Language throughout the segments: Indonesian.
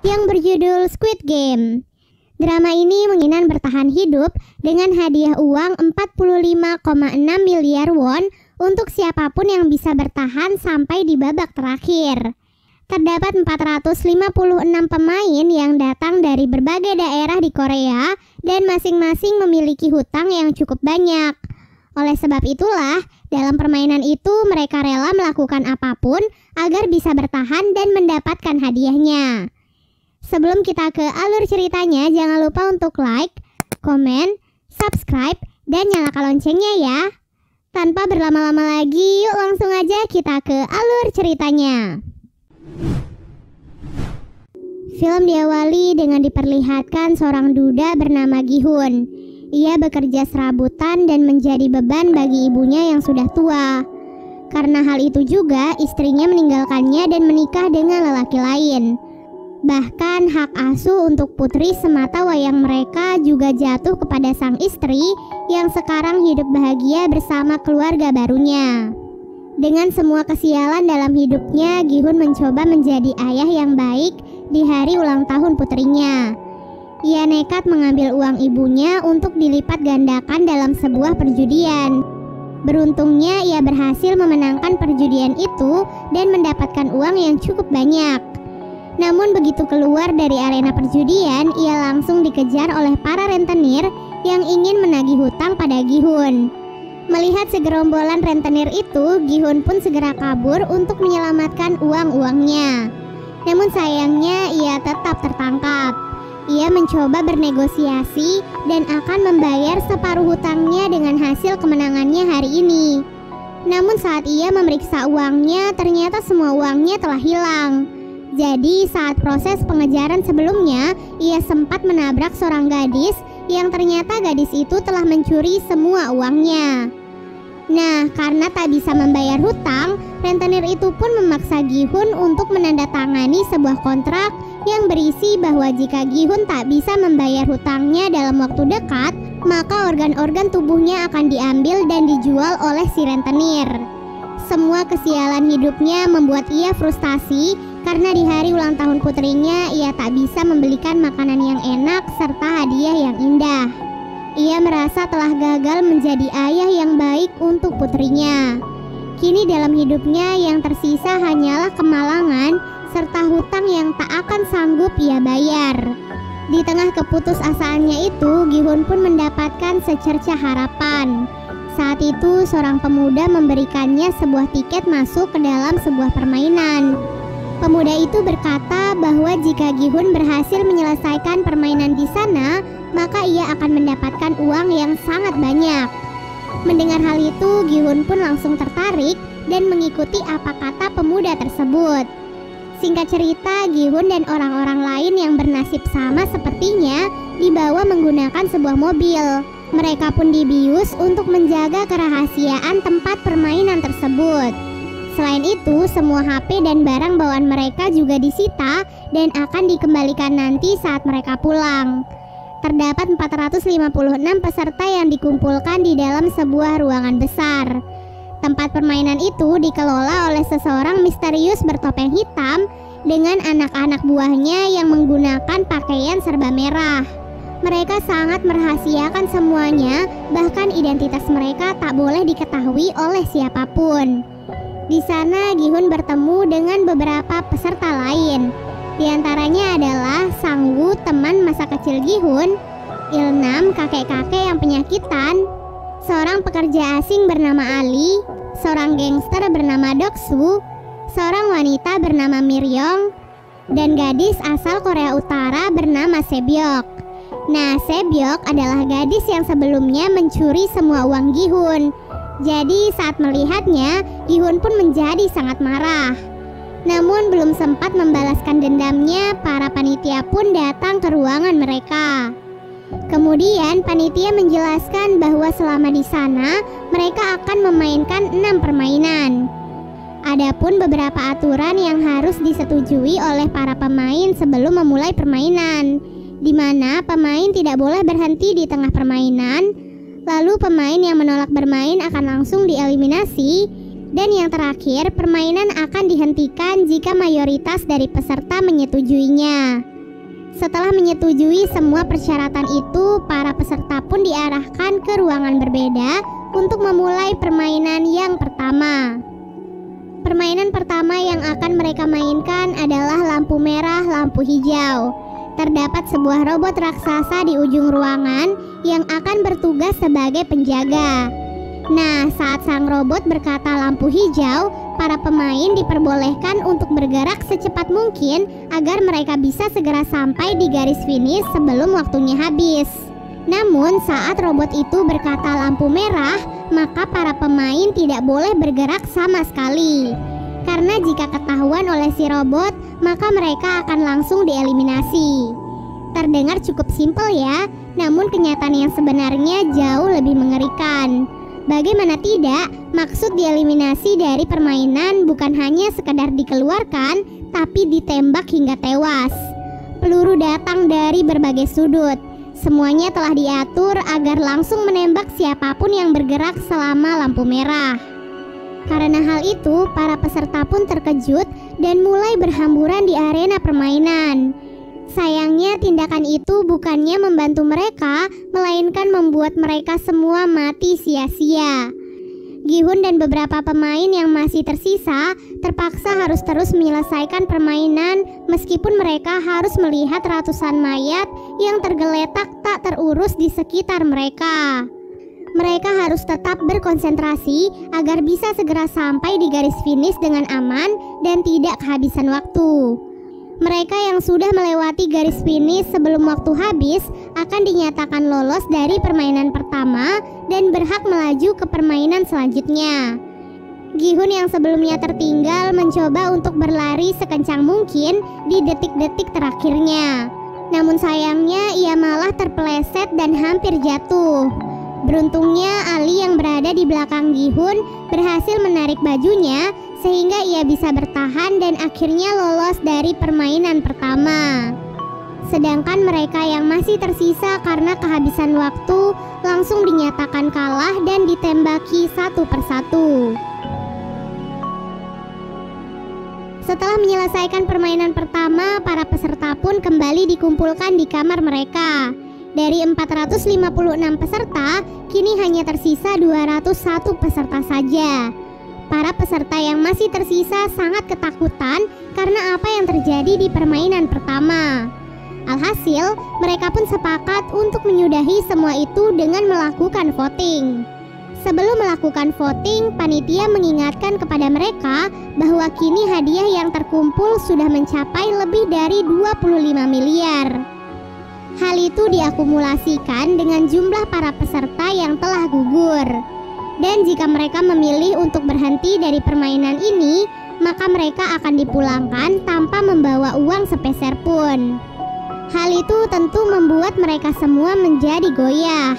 yang berjudul Squid Game. Drama ini menginginkan bertahan hidup dengan hadiah uang 45,6 miliar won untuk siapapun yang bisa bertahan sampai di babak terakhir. Terdapat 456 pemain yang datang dari berbagai daerah di Korea dan masing-masing memiliki hutang yang cukup banyak. Oleh sebab itulah, dalam permainan itu mereka rela melakukan apapun agar bisa bertahan dan mendapatkan hadiahnya. Sebelum kita ke alur ceritanya, jangan lupa untuk like, komen, subscribe, dan nyalakan loncengnya ya. Tanpa berlama-lama lagi, yuk langsung aja kita ke alur ceritanya. Film diawali dengan diperlihatkan seorang duda bernama Gi-hun. Ia bekerja serabutan dan menjadi beban bagi ibunya yang sudah tua. Karena hal itu juga, istrinya meninggalkannya dan menikah dengan lelaki lain. Bahkan hak asuh untuk putri semata wayang mereka juga jatuh kepada sang istri yang sekarang hidup bahagia bersama keluarga barunya. Dengan semua kesialan dalam hidupnya, Gi-hun mencoba menjadi ayah yang baik di hari ulang tahun putrinya. Ia nekat mengambil uang ibunya untuk dilipat gandakan dalam sebuah perjudian. Beruntungnya ia berhasil memenangkan perjudian itu dan mendapatkan uang yang cukup banyak. Namun begitu keluar dari arena perjudian, ia langsung dikejar oleh para rentenir yang ingin menagih hutang pada Gi-hun. Melihat segerombolan rentenir itu, Gi-hun pun segera kabur untuk menyelamatkan uang-uangnya. Namun sayangnya ia tetap tertangkap. Ia mencoba bernegosiasi dan akan membayar separuh hutangnya dengan hasil kemenangannya hari ini. Namun saat ia memeriksa uangnya, ternyata semua uangnya telah hilang. Jadi saat proses pengejaran sebelumnya, ia sempat menabrak seorang gadis yang ternyata gadis itu telah mencuri semua uangnya. Nah, karena tak bisa membayar hutang, rentenir itu pun memaksa Gi-hun untuk menandatangani sebuah kontrak yang berisi bahwa jika Gi-hun tak bisa membayar hutangnya dalam waktu dekat, maka organ-organ tubuhnya akan diambil dan dijual oleh si rentenir. Semua kesialan hidupnya membuat ia frustasi karena di hari ulang tahun putrinya ia tak bisa membelikan makanan yang enak serta hadiah yang indah. Ia merasa telah gagal menjadi ayah yang baik untuk putrinya. Kini dalam hidupnya yang tersisa hanyalah kemalangan serta hutang yang tak akan sanggup ia bayar. Di tengah keputusasaannya itu, Gi-hun pun mendapatkan secerca harapan. Saat itu seorang pemuda memberikannya sebuah tiket masuk ke dalam sebuah permainan. Pemuda itu berkata bahwa jika Gi-hun berhasil menyelesaikan permainan di sana, maka ia akan mendapatkan uang yang sangat banyak. Mendengar hal itu, Gi-hun pun langsung tertarik dan mengikuti apa kata pemuda tersebut. Singkat cerita, Gi-hun dan orang-orang lain yang bernasib sama sepertinya dibawa menggunakan sebuah mobil. Mereka pun dibius untuk menjaga kerahasiaan tempat permainan tersebut. Selain itu, semua HP dan barang bawaan mereka juga disita dan akan dikembalikan nanti saat mereka pulang. Terdapat 456 peserta yang dikumpulkan di dalam sebuah ruangan besar. Tempat permainan itu dikelola oleh seseorang misterius bertopeng hitam dengan anak-anak buahnya yang menggunakan pakaian serba merah. Mereka sangat merahasiakan semuanya, bahkan identitas mereka tak boleh diketahui oleh siapapun. Di sana Gi-hun bertemu dengan beberapa peserta lain. Di antaranya adalah Sang-woo, teman masa kecil Gi-hun, Il-nam, kakek-kakek yang penyakitan, seorang pekerja asing bernama Ali, seorang gangster bernama Dok-soo, seorang wanita bernama Miryong, dan gadis asal Korea Utara bernama Sebyok. Nah, Sebyok adalah gadis yang sebelumnya mencuri semua uang Gi-hun. Jadi saat melihatnya, Gi-hun pun menjadi sangat marah. Namun belum sempat membalaskan dendamnya, para panitia pun datang ke ruangan mereka. Kemudian panitia menjelaskan bahwa selama di sana mereka akan memainkan 6 permainan. Adapun beberapa aturan yang harus disetujui oleh para pemain sebelum memulai permainan, di mana pemain tidak boleh berhenti di tengah permainan. Lalu pemain yang menolak bermain akan langsung dieliminasi Dan yang terakhir, permainan akan dihentikan jika mayoritas dari peserta menyetujuinya. Setelah menyetujui semua persyaratan itu, para peserta pun diarahkan ke ruangan berbeda untuk memulai permainan yang pertama. Permainan pertama yang akan mereka mainkan adalah lampu merah, lampu hijau. Terdapat sebuah robot raksasa di ujung ruangan yang akan bertugas sebagai penjaga. Nah, saat sang robot berkata lampu hijau, para pemain diperbolehkan untuk bergerak secepat mungkin agar mereka bisa segera sampai di garis finish sebelum waktunya habis. Namun, saat robot itu berkata lampu merah, maka para pemain tidak boleh bergerak sama sekali. Karena jika ketahuan oleh si robot, maka mereka akan langsung dieliminasi. Terdengar cukup simpel ya, namun kenyataan yang sebenarnya jauh lebih mengerikan. Bagaimana tidak, maksud dieliminasi dari permainan bukan hanya sekedar dikeluarkan, tapi ditembak hingga tewas. Peluru datang dari berbagai sudut. Semuanya telah diatur agar langsung menembak siapapun yang bergerak selama lampu merah. Karena hal itu, para peserta pun terkejut dan mulai berhamburan di arena permainan. Sayangnya tindakan itu bukannya membantu mereka, melainkan membuat mereka semua mati sia-sia. Gi-hun dan beberapa pemain yang masih tersisa terpaksa harus terus menyelesaikan permainan meskipun mereka harus melihat ratusan mayat yang tergeletak tak terurus di sekitar mereka. Mereka harus tetap berkonsentrasi agar bisa segera sampai di garis finish dengan aman dan tidak kehabisan waktu. Mereka yang sudah melewati garis finish sebelum waktu habis akan dinyatakan lolos dari permainan pertama dan berhak melaju ke permainan selanjutnya. Gi-hun yang sebelumnya tertinggal mencoba untuk berlari sekencang mungkin di detik-detik terakhirnya. Namun sayangnya ia malah terpeleset dan hampir jatuh. Beruntungnya Ali yang berada di belakang Gi-hun berhasil menarik bajunya sehingga ia bisa bertahan dan akhirnya lolos dari permainan pertama. Sedangkan mereka yang masih tersisa karena kehabisan waktu langsung dinyatakan kalah dan ditembaki satu persatu. Setelah menyelesaikan permainan pertama, para peserta pun kembali dikumpulkan di kamar mereka. Dari 456 peserta, kini hanya tersisa 201 peserta saja. Para peserta yang masih tersisa sangat ketakutan karena apa yang terjadi di permainan pertama. Alhasil, mereka pun sepakat untuk menyudahi semua itu dengan melakukan voting. Sebelum melakukan voting, panitia mengingatkan kepada mereka bahwa kini hadiah yang terkumpul sudah mencapai lebih dari 25 miliar. Hal itu diakumulasikan dengan jumlah para peserta yang telah gugur. Dan jika mereka memilih untuk berhenti dari permainan ini, maka mereka akan dipulangkan tanpa membawa uang sepeser pun. Hal itu tentu membuat mereka semua menjadi goyah.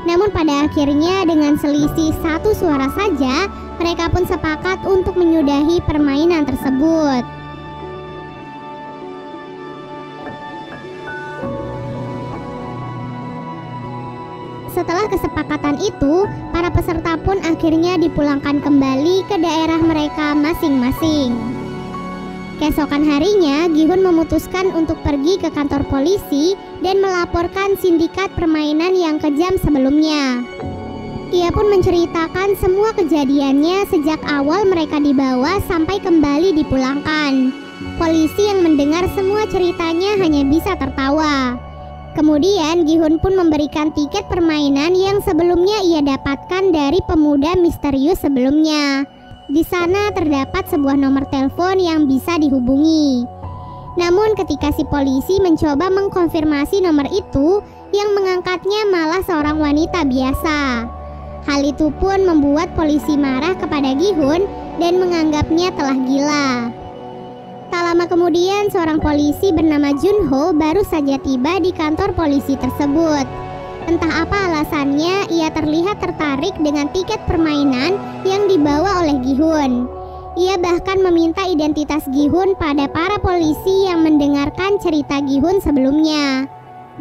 Namun pada akhirnya dengan selisih 1 suara saja, mereka pun sepakat untuk menyudahi permainan tersebut. Setelah kesepakatan itu, para peserta pun akhirnya dipulangkan kembali ke daerah mereka masing-masing. Keesokan harinya, Gi-hun memutuskan untuk pergi ke kantor polisi dan melaporkan sindikat permainan yang kejam sebelumnya. Ia pun menceritakan semua kejadiannya sejak awal mereka dibawa sampai kembali dipulangkan. Polisi yang mendengar semua ceritanya hanya bisa tertawa. Kemudian Gi-hun pun memberikan tiket permainan yang sebelumnya ia dapatkan dari pemuda misterius sebelumnya. Di sana terdapat sebuah nomor telepon yang bisa dihubungi. Namun ketika si polisi mencoba mengkonfirmasi nomor itu, yang mengangkatnya malah seorang wanita biasa. Hal itu pun membuat polisi marah kepada Gi-hun dan menganggapnya telah gila. Tak lama kemudian, seorang polisi bernama Junho baru saja tiba di kantor polisi tersebut. Entah apa alasannya, ia terlihat tertarik dengan tiket permainan yang dibawa oleh Gi-hun. Ia bahkan meminta identitas Gi-hun pada para polisi yang mendengarkan cerita Gi-hun sebelumnya.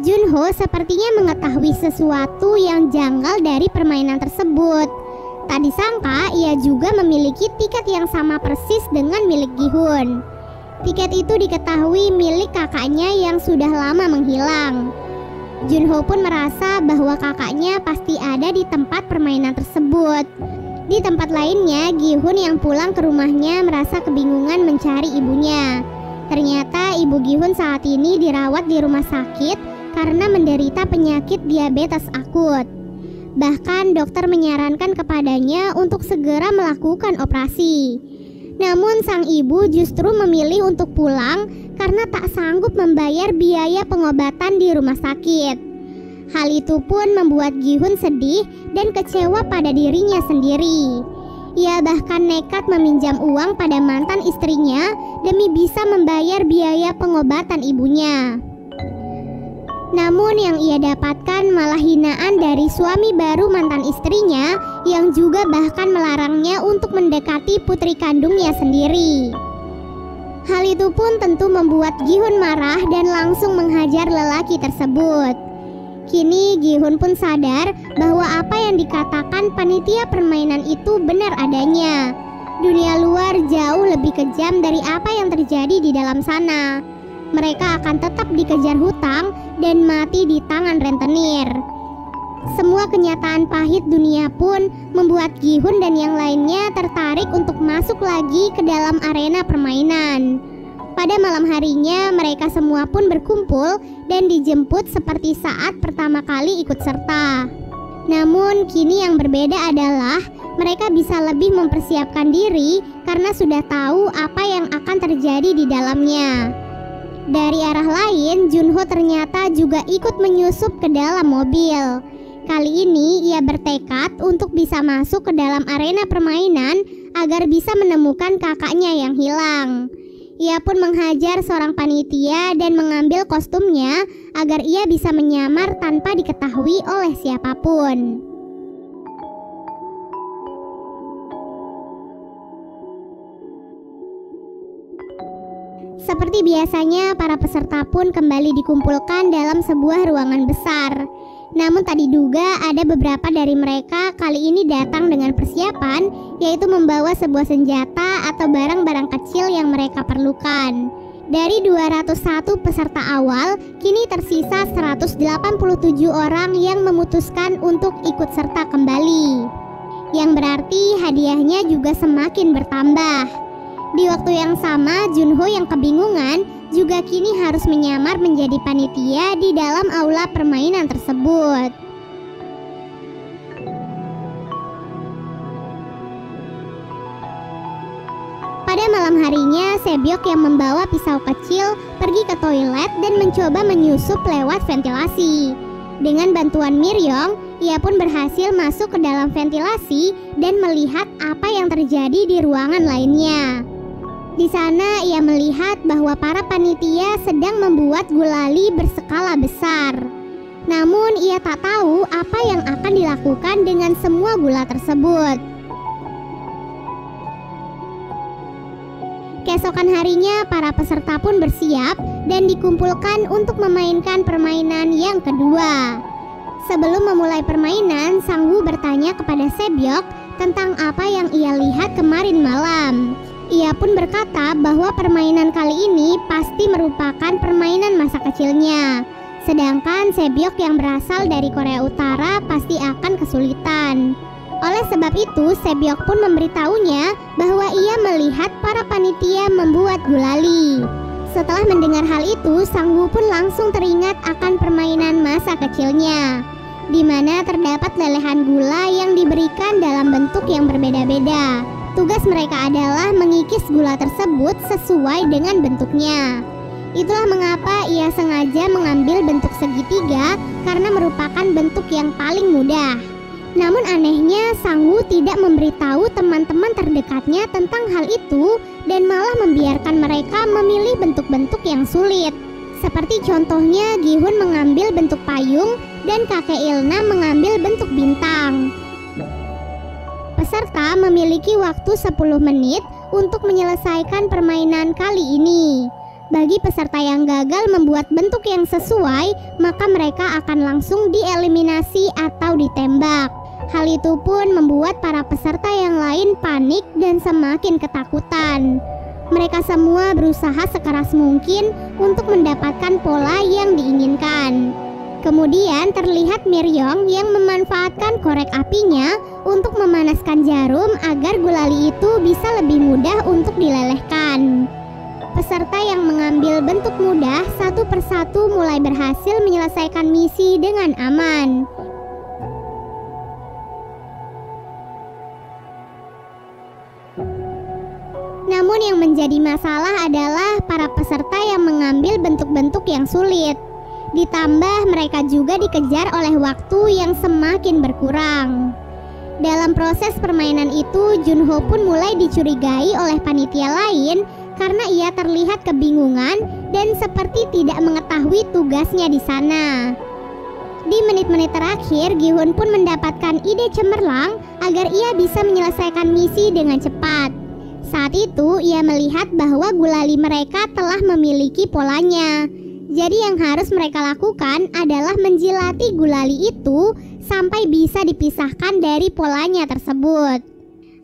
Junho sepertinya mengetahui sesuatu yang janggal dari permainan tersebut. Tak disangka ia juga memiliki tiket yang sama persis dengan milik Gi-hun. Tiket itu diketahui milik kakaknya yang sudah lama menghilang. Junho pun merasa bahwa kakaknya pasti ada di tempat permainan tersebut. Di tempat lainnya, Gi-hun yang pulang ke rumahnya merasa kebingungan mencari ibunya. Ternyata ibu Gi-hun saat ini dirawat di rumah sakit karena menderita penyakit diabetes akut. Bahkan dokter menyarankan kepadanya untuk segera melakukan operasi. Namun sang ibu justru memilih untuk pulang karena tak sanggup membayar biaya pengobatan di rumah sakit. Hal itu pun membuat Gi-hun sedih dan kecewa pada dirinya sendiri. Ia bahkan nekat meminjam uang pada mantan istrinya demi bisa membayar biaya pengobatan ibunya. Namun yang ia dapatkan malah hinaan dari suami baru mantan istrinya yang juga bahkan melarangnya untuk mendekati putri kandungnya sendiri. Hal itu pun tentu membuat Gi-hun marah dan langsung menghajar lelaki tersebut. Kini Gi-hun pun sadar bahwa apa yang dikatakan panitia permainan itu benar adanya. Dunia luar jauh lebih kejam dari apa yang terjadi di dalam sana. Mereka akan tetap dikejar hutang dan mati di tangan rentenir. Semua kenyataan pahit dunia pun membuat Gi-hun dan yang lainnya tertarik untuk masuk lagi ke dalam arena permainan. Pada malam harinya mereka semua pun berkumpul dan dijemput seperti saat pertama kali ikut serta. Namun kini yang berbeda adalah mereka bisa lebih mempersiapkan diri karena sudah tahu apa yang akan terjadi di dalamnya. Dari arah lain, Junho ternyata juga ikut menyusup ke dalam mobil. Kali ini ia bertekad untuk bisa masuk ke dalam arena permainan agar bisa menemukan kakaknya yang hilang. Ia pun menghajar seorang panitia dan mengambil kostumnya agar ia bisa menyamar tanpa diketahui oleh siapapun. Seperti biasanya, para peserta pun kembali dikumpulkan dalam sebuah ruangan besar. Namun tak diduga ada beberapa dari mereka kali ini datang dengan persiapan, yaitu membawa sebuah senjata atau barang-barang kecil yang mereka perlukan. Dari 201 peserta awal, kini tersisa 187 orang yang memutuskan untuk ikut serta kembali. Yang berarti hadiahnya juga semakin bertambah. Di waktu yang sama, Junho yang kebingungan juga kini harus menyamar menjadi panitia di dalam aula permainan tersebut. Pada malam harinya, Sebyok yang membawa pisau kecil pergi ke toilet dan mencoba menyusup lewat ventilasi. Dengan bantuan Miryong, ia pun berhasil masuk ke dalam ventilasi dan melihat apa yang terjadi di ruangan lainnya. Di sana ia melihat bahwa para panitia sedang membuat gulali berskala besar. Namun ia tak tahu apa yang akan dilakukan dengan semua gula tersebut. Keesokan harinya para peserta pun bersiap dan dikumpulkan untuk memainkan permainan yang kedua. Sebelum memulai permainan, Sang Woo bertanya kepada Sebyok tentang apa yang ia lihat kemarin malam. Ia pun berkata bahwa permainan kali ini pasti merupakan permainan masa kecilnya. Sedangkan Sebyok yang berasal dari Korea Utara pasti akan kesulitan. Oleh sebab itu, Sebyok pun memberitahunya bahwa ia melihat para panitia membuat gulali. Setelah mendengar hal itu, Sang Woo pun langsung teringat akan permainan masa kecilnya, di mana terdapat lelehan gula yang diberikan dalam bentuk yang berbeda-beda. Tugas mereka adalah mengikis gula tersebut sesuai dengan bentuknya. Itulah mengapa ia sengaja mengambil bentuk segitiga karena merupakan bentuk yang paling mudah. Namun anehnya, Sang Woo tidak memberitahu teman-teman terdekatnya tentang hal itu dan malah membiarkan mereka memilih bentuk-bentuk yang sulit. Seperti contohnya Gi-hun mengambil bentuk payung dan kakek Ilna mengambil bentuk bintang. Peserta memiliki waktu 10 menit untuk menyelesaikan permainan kali ini. Bagi peserta yang gagal membuat bentuk yang sesuai, maka mereka akan langsung dieliminasi atau ditembak. Hal itu pun membuat para peserta yang lain panik dan semakin ketakutan. Mereka semua berusaha sekeras mungkin untuk mendapatkan pola yang diinginkan. Kemudian terlihat Miryong yang memanfaatkan korek apinya untuk memanaskan jarum agar gulali itu bisa lebih mudah untuk dilelehkan. Peserta yang mengambil bentuk mudah satu persatu mulai berhasil menyelesaikan misi dengan aman. Namun yang menjadi masalah adalah para peserta yang mengambil bentuk-bentuk yang sulit. Ditambah mereka juga dikejar oleh waktu yang semakin berkurang. Dalam proses permainan itu, Junho pun mulai dicurigai oleh panitia lain karena ia terlihat kebingungan dan seperti tidak mengetahui tugasnya di sana. Di menit-menit terakhir, Gi-hun pun mendapatkan ide cemerlang agar ia bisa menyelesaikan misi dengan cepat. Saat itu, ia melihat bahwa gulali mereka telah memiliki polanya. Jadi yang harus mereka lakukan adalah menjilati gulali itu sampai bisa dipisahkan dari polanya tersebut.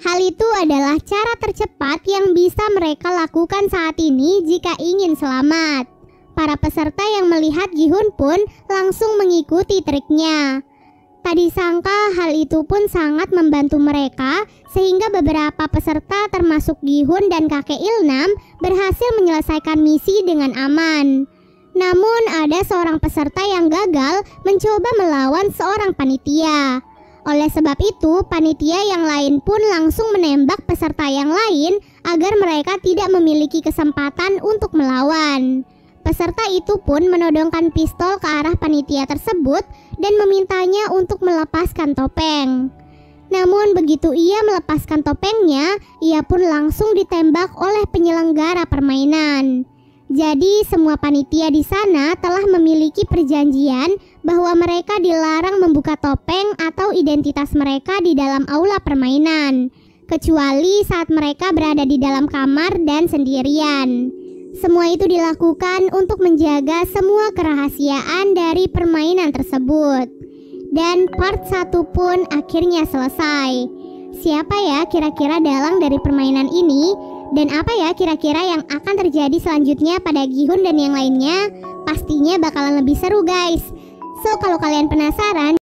Hal itu adalah cara tercepat yang bisa mereka lakukan saat ini jika ingin selamat. Para peserta yang melihat Gi-hun pun langsung mengikuti triknya. Tak disangka hal itu pun sangat membantu mereka sehingga beberapa peserta termasuk Gi-hun dan kakek Ilnam berhasil menyelesaikan misi dengan aman. Namun ada seorang peserta yang gagal mencoba melawan seorang panitia. Oleh sebab itu, panitia yang lain pun langsung menembak peserta yang lain agar mereka tidak memiliki kesempatan untuk melawan. Peserta itu pun menodongkan pistol ke arah panitia tersebut dan memintanya untuk melepaskan topeng. Namun begitu ia melepaskan topengnya, ia pun langsung ditembak oleh penyelenggara permainan. Jadi semua panitia di sana telah memiliki perjanjian bahwa mereka dilarang membuka topeng atau identitas mereka di dalam aula permainan, kecuali saat mereka berada di dalam kamar dan sendirian. Semua itu dilakukan untuk menjaga semua kerahasiaan dari permainan tersebut. Dan part 1 pun akhirnya selesai. Siapa ya kira-kira dalang dari permainan ini? Dan apa ya kira-kira yang akan terjadi selanjutnya pada Gi-hun dan yang lainnya? Pastinya bakalan lebih seru guys. So kalau kalian penasaran,